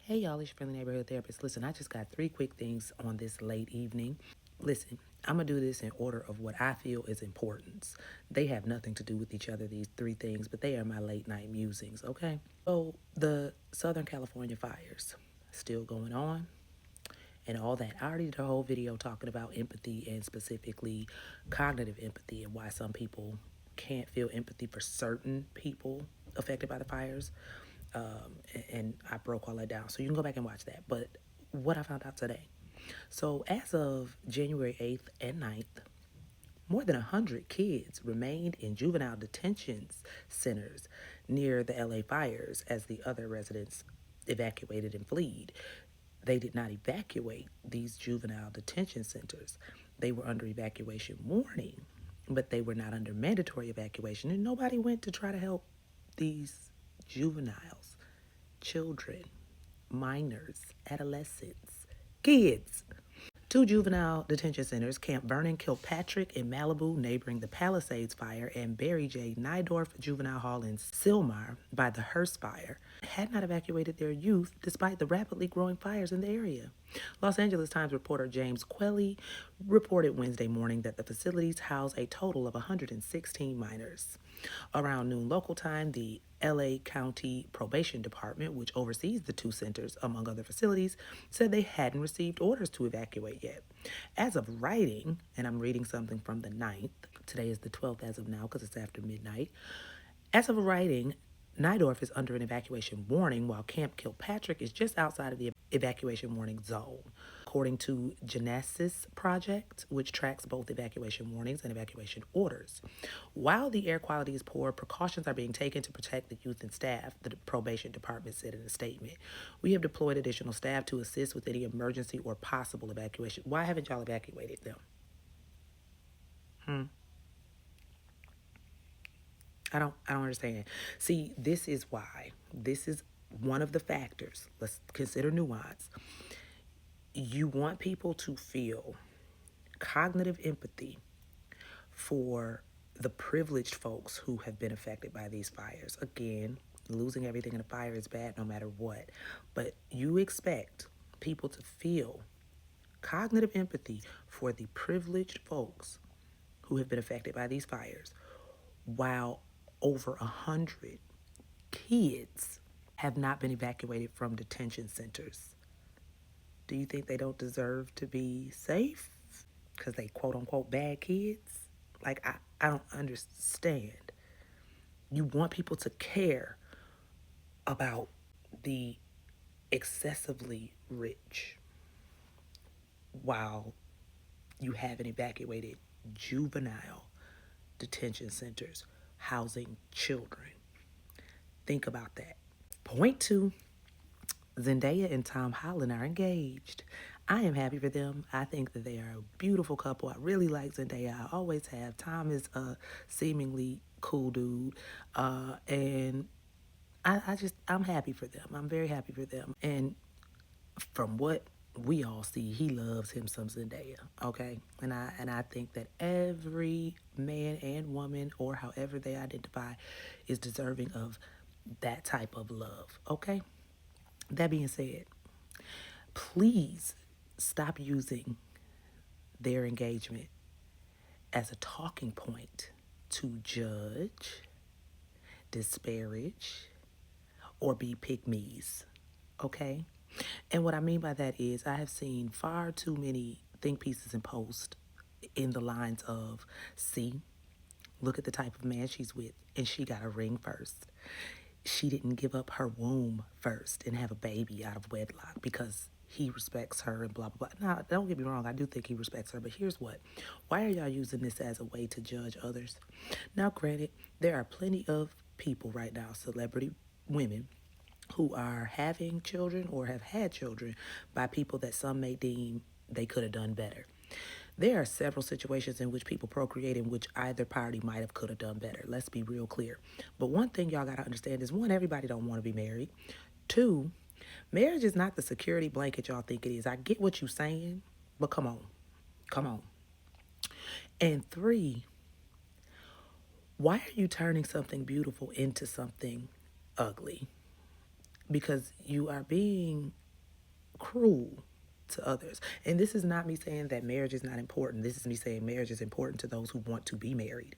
Hey y'all, it's your friendly neighborhood therapist. Listen, I just got 3 quick things on this late evening. Listen, I'm going to do this in order of what I feel is importance. They have nothing to do with each other, these 3 things, but they are my late night musings, okay? So, the Southern California fires still going on and all that. I already did a whole video talking about empathy and specifically cognitive empathy and why some people can't feel empathy for certain people affected by the fires. And I broke all that down. So you can go back and watch that. But what I found out today. So as of January 8th and 9th, more than 100 kids remained in juvenile detention centers near the LA fires as the other residents evacuated and fled. They did not evacuate these juvenile detention centers. They were under evacuation warning, but they were not under mandatory evacuation, and nobody went to try to help these juveniles, children, minors, adolescents, kids. 2 juvenile detention centers, Camp Vernon Kilpatrick in Malibu, neighboring the Palisades fire, and Barry J. Nydorf Juvenile Hall in Sylmar by the Hearst fire, had not evacuated their youth despite the rapidly growing fires in the area. Los Angeles Times reporter James Quelly reported Wednesday morning that the facilities house a total of 116 minors. Around noon local time, the LA County Probation Department, which oversees the 2 centers, among other facilities, said they hadn't received orders to evacuate yet. As of writing, and I'm reading something from the 9th, today is the 12th as of now because it's after midnight. As of writing, Nydorf is under an evacuation warning, while Camp Kilpatrick is just outside of the evacuation warning zone. According to Genesis Project, which tracks both evacuation warnings and evacuation orders. While the air quality is poor, precautions are being taken to protect the youth and staff, the probation department said in a statement. We have deployed additional staff to assist with any emergency or possible evacuation. Why haven't y'all evacuated them? I don't understand. See, this is why. This is one of the factors. Let's consider nuance. You want people to feel cognitive empathy for the privileged folks who have been affected by these fires. Again, losing everything in a fire is bad no matter what. But you expect people to feel cognitive empathy for the privileged folks who have been affected by these fires, while over 100 kids have not been evacuated from detention centers. Do you think they don't deserve to be safe because they quote unquote bad kids? Like, I don't understand. You want people to care about the excessively rich while you haven't evacuated juvenile detention centers housing children. Think about that. Point 2, Zendaya and Tom Holland are engaged. I am happy for them. I think that they are a beautiful couple. I really like Zendaya. I always have. Tom is a seemingly cool dude. And I'm happy for them. I'm very happy for them. And from what we all see, he loves him some Zendaya, okay? And I think that every man and woman, or however they identify, is deserving of that type of love, okay? That being said, please stop using their engagement as a talking point to judge, disparage, or be pick-me's, okay? And what I mean by that is I have seen far too many think pieces and posts in the lines of, see, look at the type of man she's with, and she got a ring first. She didn't give up her womb first and have a baby out of wedlock because he respects her and blah, blah, blah. Now, don't get me wrong. I do think he respects her, but here's what. Why are y'all using this as a way to judge others? Now, granted, there are plenty of people right now, celebrity women, who are having children or have had children by people that some may deem they could have done better. There are several situations in which people procreate in which either party might have could have done better. Let's be real clear. But one thing y'all got to understand is, one, everybody don't want to be married. 2, marriage is not the security blanket y'all think it is. I get what you're saying, but come on. Come on. And 3, why are you turning something beautiful into something ugly? because you are being cruel to others. And this is not me saying that marriage is not important. This is me saying marriage is important to those who want to be married.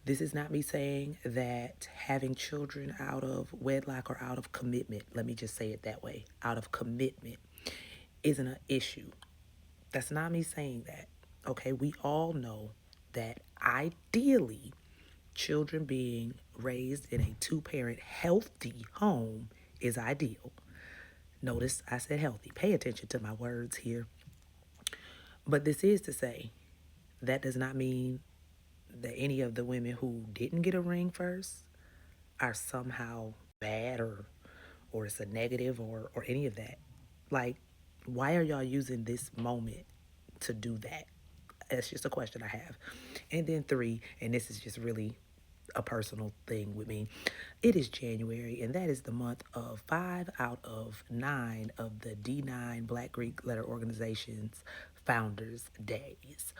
This is not me saying that having children out of wedlock or out of commitment, let me just say it that way, out of commitment isn't an issue. That's not me saying that. Okay, we all know that ideally, children being raised in a two-parent healthy home is ideal. Notice I said healthy. Pay attention to my words here. But this is to say, that does not mean that any of the women who didn't get a ring first are somehow bad or it's a negative or any of that. Like, why are y'all using this moment to do that? That's just a question I have. And then three, and this is just really a personal thing with me. It is January, and that is the month of 5 out of 9 of the D9 Black Greek Letter Organization's Founders Days.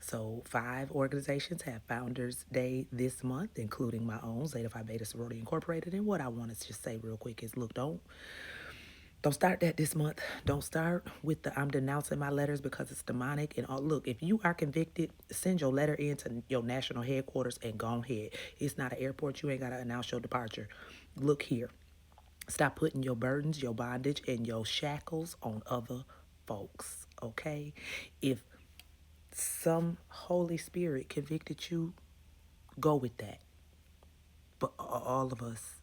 So 5 organizations have Founders Day this month, including my own, Zeta Phi Beta Sorority Incorporated. And what I want to just say real quick is, look, don't start that this month. Don't start with the I'm denouncing my letters because it's demonic. And all. Look, if you are convicted, send your letter in to your national headquarters and go ahead. It's not an airport. You ain't got to announce your departure. Look here. Stop putting your burdens, your bondage, and your shackles on other folks, okay? If some Holy Spirit convicted you, go with that. But all of us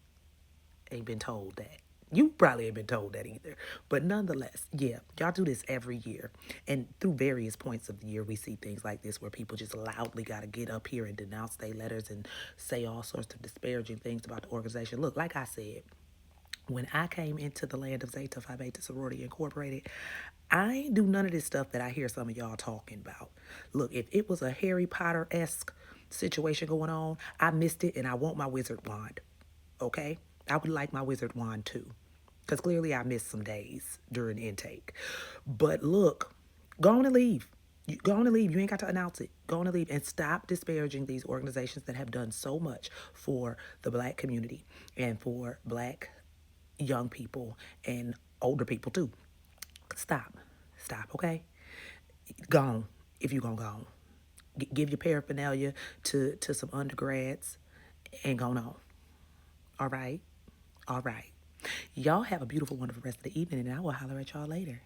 ain't been told that. You probably ain't been told that either. But nonetheless, yeah, y'all do this every year. And through various points of the year, we see things like this where people just loudly got to get up here and denounce their letters and say all sorts of disparaging things about the organization. Look, like I said, when I came into the land of Zeta Phi Beta Sorority Incorporated, I ain't do none of this stuff that I hear some of y'all talking about. Look, if it was a Harry Potter-esque situation going on, I missed it and I want my wizard wand. Okay? I would like my wizard wand too. Because clearly I missed some days during intake. But look, go on and leave. Go on and leave. You ain't got to announce it. Go on and leave and stop disparaging these organizations that have done so much for the black community and for black young people and older people too. Stop. Stop, okay? Gone if you gonna go on. Give your paraphernalia to some undergrads and go on. All right? All right. Y'all have a beautiful, wonderful rest of the evening, and I will holler at y'all later.